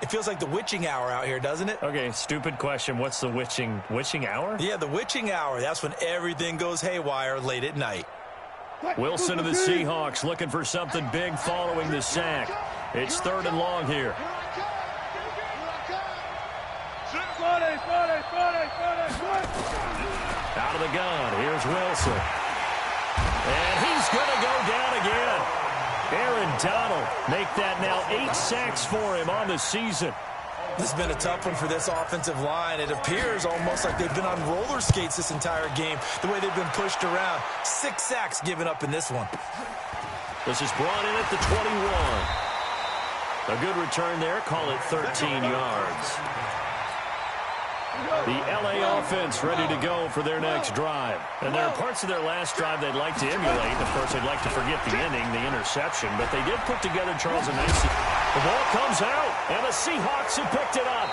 It feels like the witching hour out here, doesn't it? Okay, stupid question. What's the witching hour? Yeah, the witching hour. That's when everything goes haywire late at night. Wilson of the Seahawks looking for something big following the sack. It's 3rd and long here. Out of the gun. Here's Wilson. And he's going to go down again. Aaron Donald make that now 8 sacks for him on the season. This has been a tough one for this offensive line. It appears almost like they've been on roller skates this entire game, the way they've been pushed around. 6 sacks given up in this one. This is brought in at the 21. A good return there. Call it 13 yards. The L.A. offense ready to go for their next drive. And there are parts of their last drive they'd like to emulate. Of course, they'd like to forget the ending, the interception. But they did put together, Charles, a nice... The ball comes out, and the Seahawks have picked it up.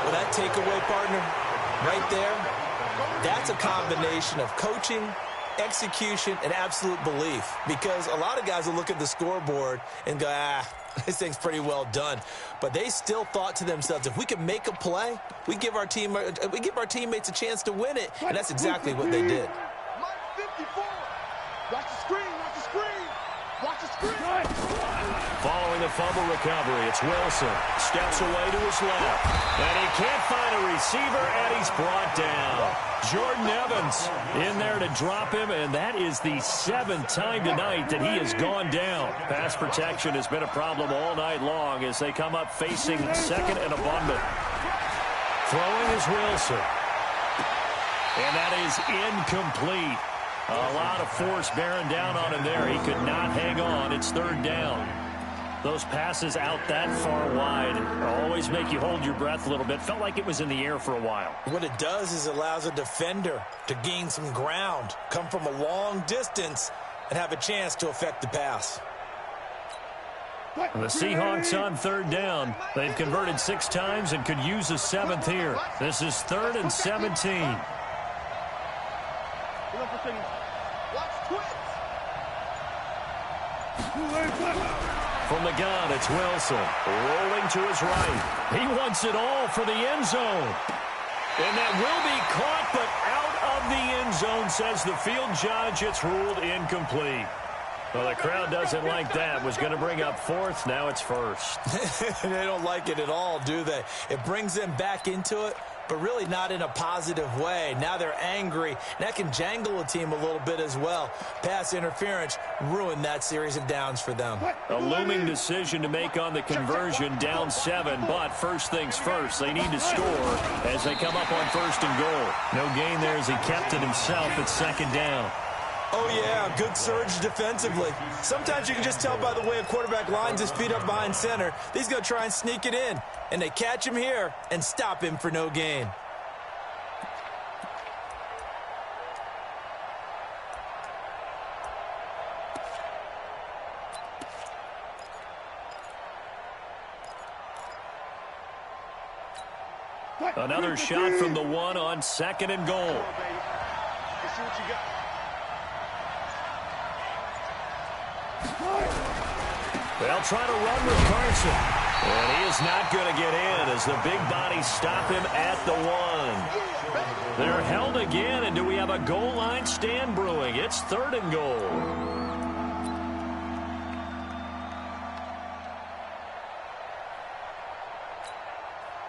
Well, that takeaway, partner, right there, that's a combination of coaching, execution, and absolute belief. Because a lot of guys will look at the scoreboard and go, this thing's pretty well done. But they still thought to themselves, if we can make a play, we give our teammates a chance to win it. And that's exactly what they did. Mike 54. Watch the screen, watch the screen. Watch the screen. Following the fumble recovery, it's Wilson. Steps away to his left. And he can't find a receiver, and he's brought down. Jordan Evans in there to drop him, and that is the 7th time tonight that he has gone down. Pass protection has been a problem all night long as they come up facing 2nd and abundant. Throwing is Wilson. And that is incomplete. A lot of force bearing down on him there. He could not hang on. It's 3rd down. Those passes out that far wide always make you hold your breath a little bit. Felt like it was in the air for a while. What it does is it allows a defender to gain some ground, come from a long distance, and have a chance to affect the pass. The Seahawks on 3rd down. They've converted 6 times and could use a 7th here. This is 3rd and 17. Watch twins. From the gun, it's Wilson. Rolling to his right. He wants it all for the end zone. And that will be caught, but out of the end zone, says the field judge. It's ruled incomplete. Well, the crowd doesn't like that. Was going to bring up 4th. Now it's 1st. They don't like it at all, do they? It brings them back into it, but really not in a positive way. Now they're angry. That can jangle a team a little bit as well. Pass interference ruined that series of downs for them. A looming decision to make on the conversion, down 7, but first things first. They need to score as they come up on 1st and goal. No gain there as he kept it himself at 2nd down. Oh, yeah, good surge defensively. Sometimes you can just tell by the way a quarterback lines his feet up behind center. He's going to try and sneak it in, and they catch him here and stop him for no gain. Another shot from the one on 2nd and goal. Let's see what you got. They'll try to run with Carson. And he is not going to get in as the big bodies stop him at the 1. They're held again, and do we have a goal line stand brewing? It's 3rd and goal.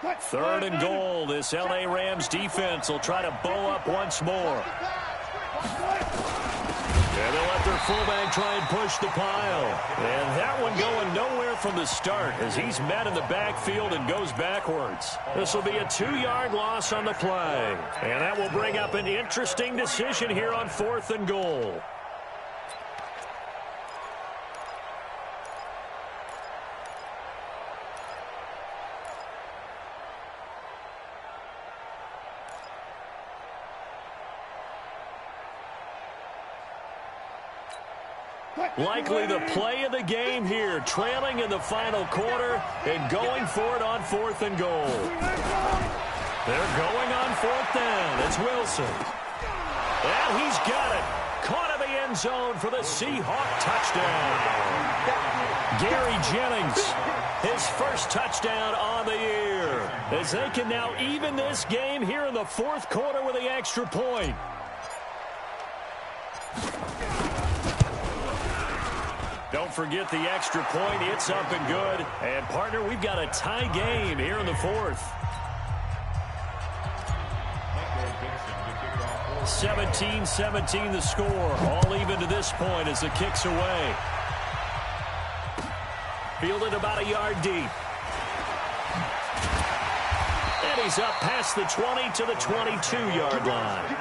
3rd and goal. This L.A. Rams defense will try to bow up once more. And they'll let their fullback try and push the pile. And that one going nowhere from the start as he's met in the backfield and goes backwards. This will be a 2-yard loss on the play. And that will bring up an interesting decision here on 4th and goal. Likely the play of the game here, trailing in the final quarter and going for it on 4th and goal. They're going on 4th down. It's Wilson. And he's got it. Caught in the end zone for the Seahawk touchdown. Gary Jennings, his first touchdown on the year. As they can now even this game here in the 4th quarter with the extra point. Don't forget the extra point. It's up and good. And, partner, we've got a tie game here in the 4th. 17-17 the score. All even to this point as the kick's away. Fielded about a yard deep. And he's up past the 20 to the 22-yard line.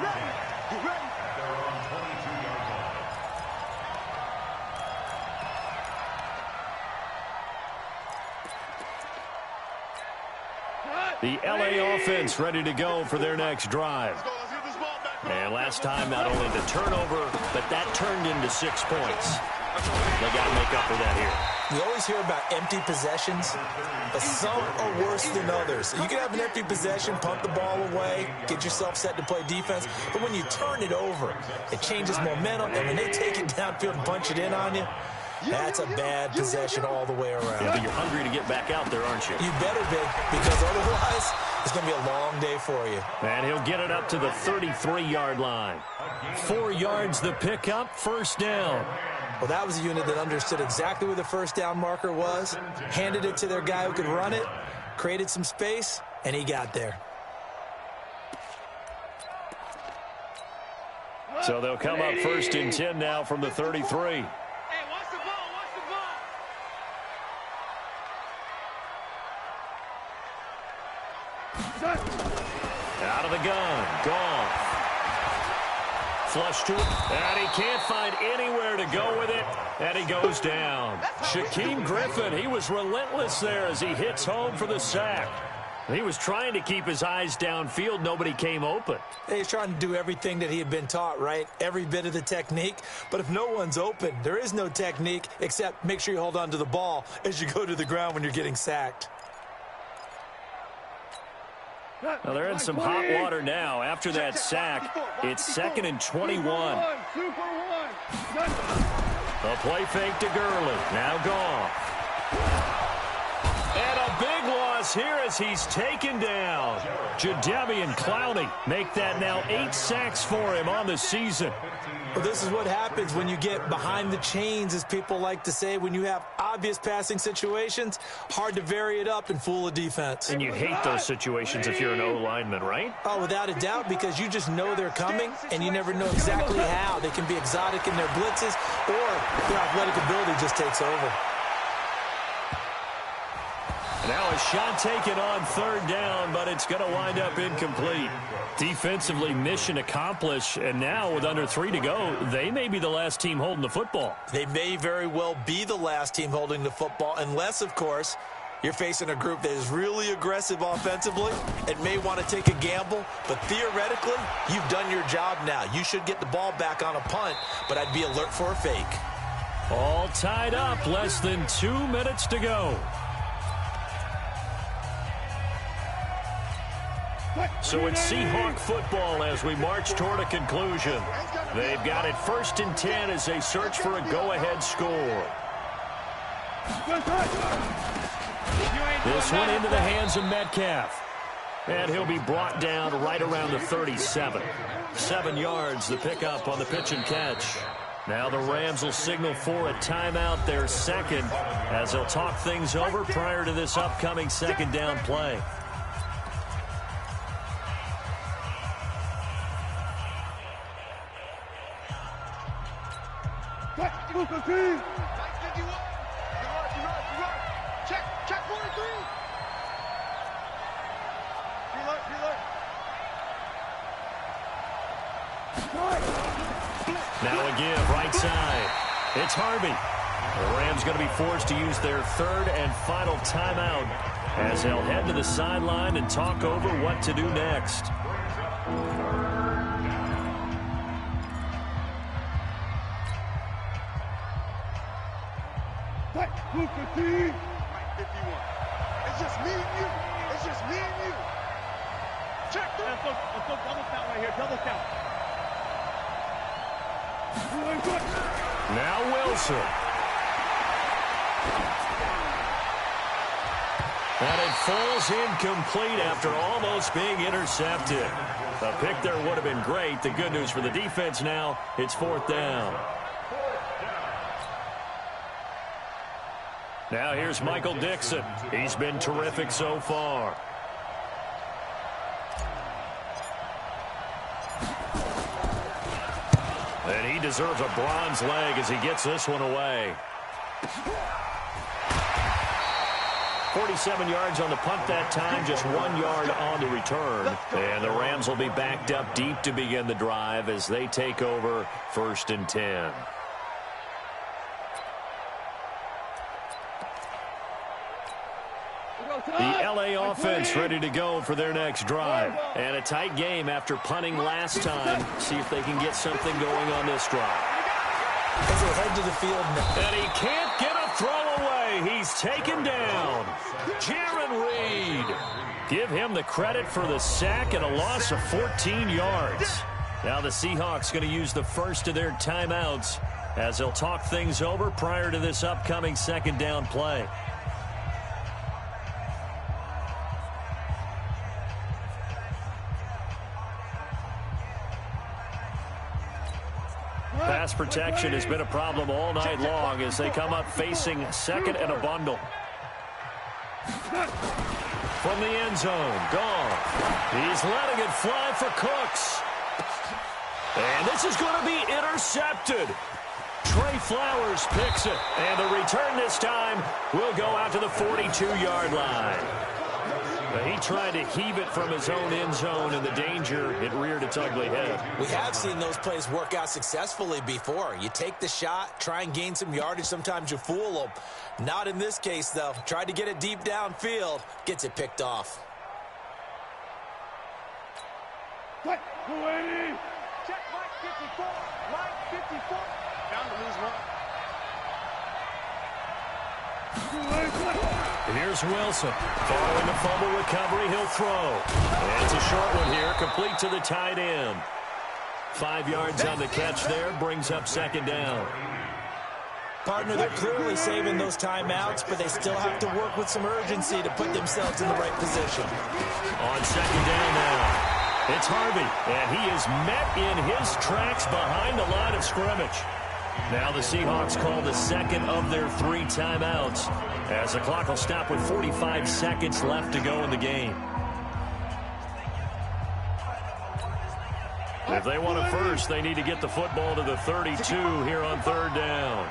The L.A. offense ready to go for their next drive. And last time, not only the turnover, but that turned into 6 points. They got to make up for that here. We always hear about empty possessions, but some are worse than others. You can have an empty possession, punt the ball away, get yourself set to play defense, but when you turn it over, it changes momentum, and when they take it downfield and punch it in on you, that's a bad possession all the way around. Yeah, but you're hungry to get back out there, aren't you? You better be, because otherwise it's going to be a long day for you. And he'll get it up to the 33-yard line. 4 yards the pickup, 1st down. Well, that was a unit that understood exactly where the 1st down marker was, handed it to their guy who could run it, created some space, and he got there. So they'll come up 1st and 10 now from the 33. Out of the gun. Goff. Flush to it. And he can't find anywhere to go with it. And he goes down. Shaquem Griffin, he was relentless there as he hits home for the sack. He was trying to keep his eyes downfield. Nobody came open. He's trying to do everything that he had been taught, right? Every bit of the technique. But if no one's open, there is no technique except make sure you hold on to the ball as you go to the ground when you're getting sacked. Well, they're in some hot water now. After that sack, it's 2nd and 21. A play fake to Gurley. Now Goff. And a big loss here as he's taken down. Jadeveon Clowney make that now 8 sacks for him on the season. Well, this is what happens when you get behind the chains, as people like to say. When you have obvious passing situations, hard to vary it up and fool a defense. And you hate those situations if you're an O-lineman, right? Oh, without a doubt, because you just know they're coming, and you never know exactly how. They can be exotic in their blitzes, or their athletic ability just takes over. Now a shot taken on 3rd down, but it's going to wind up incomplete. Defensively, mission accomplished, and now with under 3 to go, they may be the last team holding the football. They may very well be the last team holding the football, unless, of course, you're facing a group that is really aggressive offensively and may want to take a gamble. But theoretically, you've done your job now. You should get the ball back on a punt, but I'd be alert for a fake. All tied up, less than 2 minutes to go. So it's Seahawk football as we march toward a conclusion. They've got it 1st and 10 as they search for a go-ahead score. This one into the hands of Metcalf. And he'll be brought down right around the 37. 7 yards, the pickup on the pitch and catch. Now the Rams will signal for a timeout, their second, as they'll talk things over prior to this upcoming second down play. Check 43. Now a give, right side. It's Harvey. The Rams going to be forced to use their 3rd and final timeout as they'll head to the sideline and talk over what to do next. It's just me and you. It's just me and you. Check. Let's go double count right here. Double count. Now Wilson. And it falls incomplete after almost being intercepted. A pick there would have been great. The good news for the defense now, it's 4th down. Now here's Michael Dixon. He's been terrific so far. And he deserves a bronze leg as he gets this one away. 47 yards on the punt that time, just 1 yard on the return. And the Rams will be backed up deep to begin the drive as they take over 1st and 10. The L.A. offense ready to go for their next drive. And a tight game after punting last time. See if they can get something going on this drive. As they head to the field now. And he can't get a throw away. He's taken down. Jaron Reed. Give him the credit for the sack and a loss of 14 yards. Now the Seahawks going to use the first of their timeouts as they'll talk things over prior to this upcoming second down play. Pass protection has been a problem all night long as they come up facing 2nd and a bundle. From the end zone, gone. He's letting it fly for Cooks. And this is going to be intercepted. Trey Flowers picks it. And the return this time will go out to the 42-yard line. But he tried to heave it from his own end zone, and the danger, it reared its ugly head. We have seen those plays work out successfully before. You take the shot, try and gain some yardage. Sometimes you fool them. Not in this case, though. Tried to get it deep downfield. Gets it picked off. Check, Mike 54. Mike 54. Down to lose one. Here's Wilson. Following the fumble recovery, he'll throw. And it's a short one here, complete to the tight end. 5 yards on the catch there, brings up second down. Partner, they're clearly saving those timeouts, but they still have to work with some urgency to put themselves in the right position. On second down now, it's Harvey, and he is met in his tracks behind the line of scrimmage. Now the Seahawks call the second of their 3 timeouts as the clock will stop with 45 seconds left to go in the game. If they want a first, they need to get the football to the 32 here on 3rd down.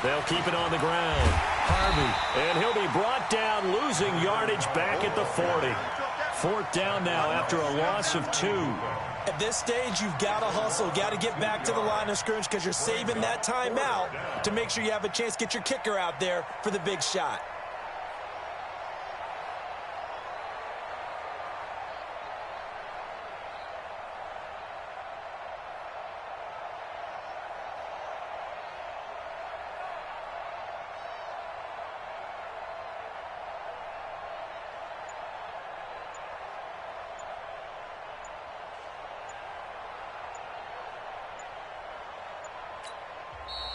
They'll keep it on the ground. Harvey, and he'll be brought down, losing yardage back at the 40. 4th down now after a loss of 2. At this stage, you've got to hustle, got to get back to the line of scrimmage because you're saving that timeout to make sure you have a chance to get your kicker out there for the big shot.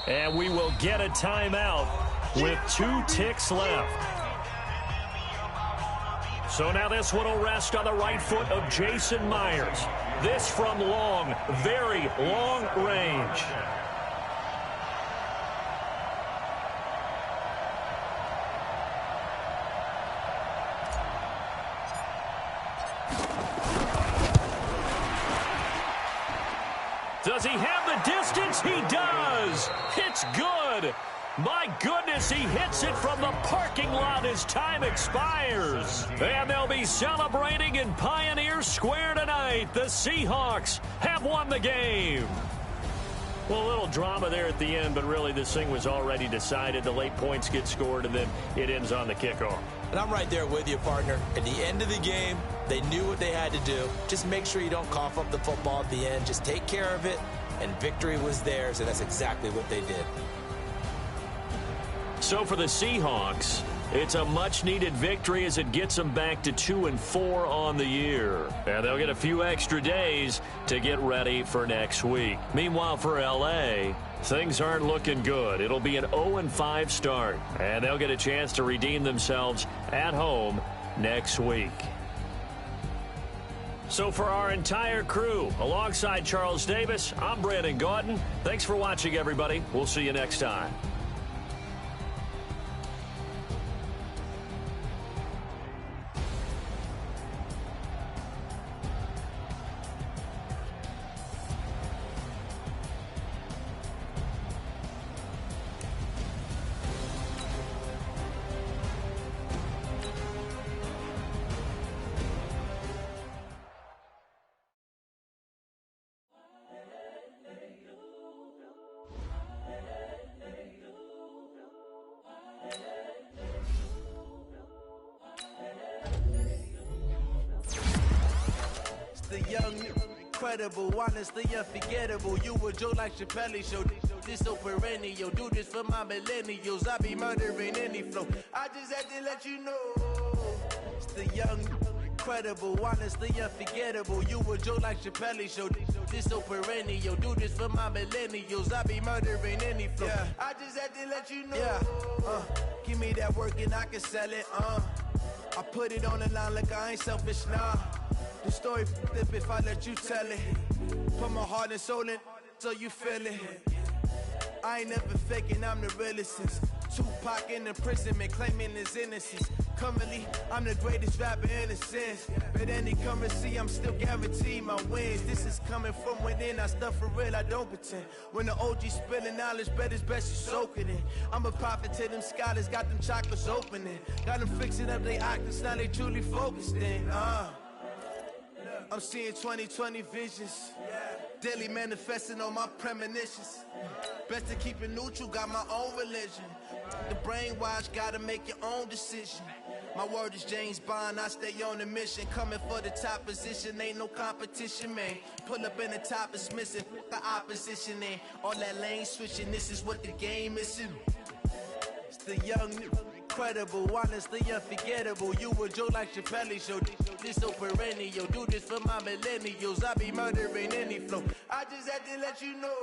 And we will get a timeout with 2 ticks left. So now this one will rest on the right foot of Jason Myers. This from long, very long range. Does he have the distance? He does. It's good. My goodness, he hits it from the parking lot as time expires. And they'll be celebrating in Pioneer Square tonight. The Seahawks have won the game. Well, a little drama there at the end, but really this thing was already decided. The late points get scored, and then it ends on the kickoff. And I'm right there with you, partner. At the end of the game, they knew what they had to do. Just make sure you don't cough up the football at the end. Just take care of it, and victory was theirs, and that's exactly what they did. So for the Seahawks, it's a much-needed victory as it gets them back to 2-4 on the year. And they'll get a few extra days to get ready for next week. Meanwhile, for L.A., things aren't looking good. It'll be an 0-5 start, and they'll get a chance to redeem themselves at home next week. So for our entire crew, alongside Charles Davis, I'm Brandon Gaudin. Thanks for watching, everybody. We'll see you next time. The young, incredible, honestly unforgettable. You a Joe like Chappelle show. This so perennial. Do this for my millennials. I be murdering any flow. I just had to let you know. It's the young, incredible, honestly unforgettable. You a Joe like Chappelle show. This so perennial. Do this for my millennials. I be murdering any flow. Yeah. I just had to let you know. Yeah. Give me that work and I can sell it. I put it on the line like I ain't selfish, nah. The story flip if I let you tell it. Put my heart and soul in so you feel it. I ain't never faking, I'm the realest since Tupac in imprisonment, claiming his innocence. Currently, I'm the greatest rapper in a sense. But any currency, I'm still guaranteed my wins. This is coming from within, I stuff for real, I don't pretend. When the OG spilling knowledge, bet it's best you soak it in. I'm a prophet to them scholars, got them chakras opening. Got them fixing up they octaves, now they truly focused in. I'm seeing 2020 visions. Daily manifesting on my premonitions. Best to keep it neutral, got my own religion. The brainwash, gotta make your own decision. My word is James Bond, I stay on a mission. Coming for the top position, ain't no competition, man. Pull up in the top, it's missing, the opposition in. All that lane switching, this is what the game is in. It's the young, incredible, honestly unforgettable. You a Joe like Chappelle show. This so perennial. Do this for my millennials. I be murdering any flow. I just had to let you know.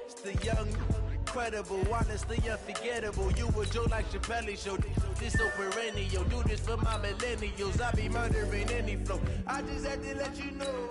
It's the young, incredible, honestly unforgettable. You a Joe like Chappelle show. This so perennial. Do this for my millennials. I be murdering any flow. I just had to let you know.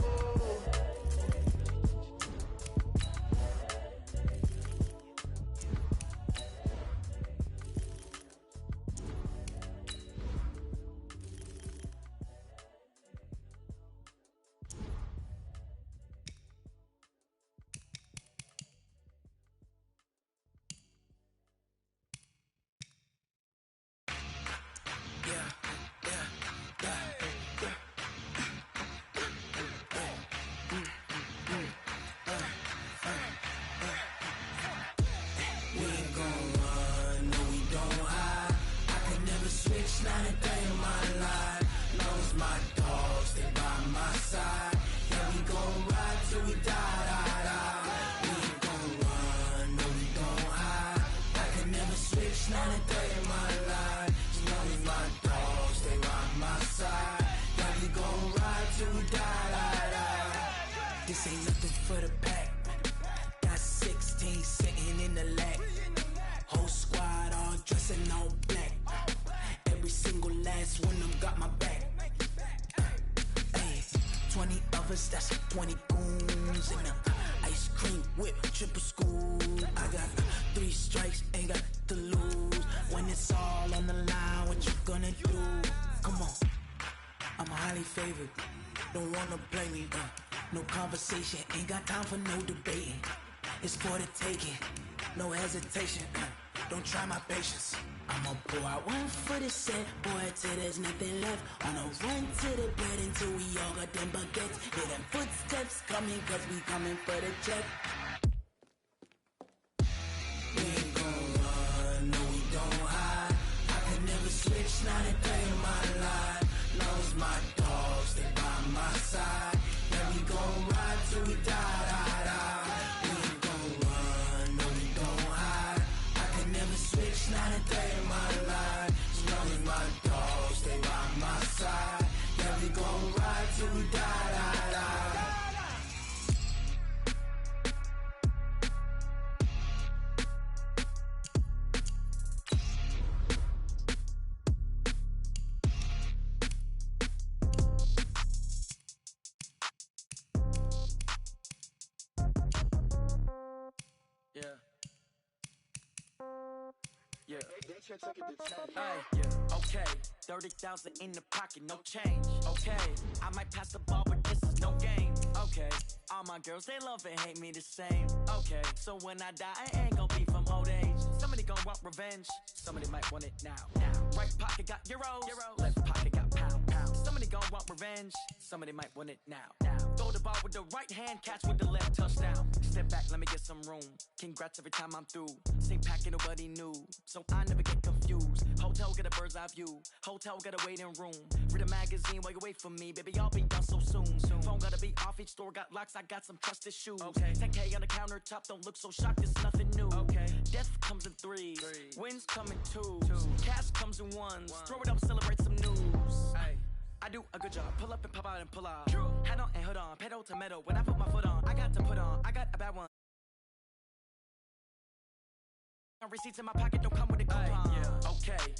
Benz, that's 20 goons. And ice cream whip, triple school. I got 3 strikes, ain't got to lose. When it's all on the line, what you gonna do? Come on, I'm highly favored. Don't wanna blame me, no conversation, ain't got time for no debating. It's for the taking, no hesitation, don't try my patience. I'ma pour out one for the set, boy, till there's nothing left. On a run to the bed until we all got them baguettes. Hear them footsteps coming, cause we coming for the check. We ain't gon' run, no we don't hide. I can never switch, not a day in my life. Knows my dogs, they by my side. Yeah, we gon' ride till we die, die, die. We ain't gon' run, no we don't hide. I can never switch, not a day in my life. As long as my dogs, stay by my side. Yeah, we gon' ride till we die, die, die. Okay, 30,000 in the pocket, no change. Okay, I might pass the ball, but this is no game. Okay, all my girls, they love and hate me the same. Okay, so when I die, I ain't gon' be from old age. Somebody gon' want revenge, somebody might want it now. Right pocket got euros, left pocket got pound. Somebody gon' want revenge, somebody might want it now. Throw the ball with the right hand, catch with the left, touchdown. Step back, let me get some room. Congrats every time I'm through. Same packet, nobody knew, so I never get confused. Hotel get a bird's eye view, hotel got a waiting room. Read a magazine while you wait for me, baby, I'll be done so soon. Phone gotta be off, each store got locks, I got some trusted shoes. Okay, 10K on the countertop, don't look so shocked, it's nothing new. Okay, death comes in threes, wins come in twos, cash comes in ones. Throw it up, celebrate some news. I do a good job, pull up and pop out and pull out. Hat on and hood on, pedal to metal. When I put my foot on, I got to put on, I got a bad one. Receipts in my pocket don't come with a coupon. Okay.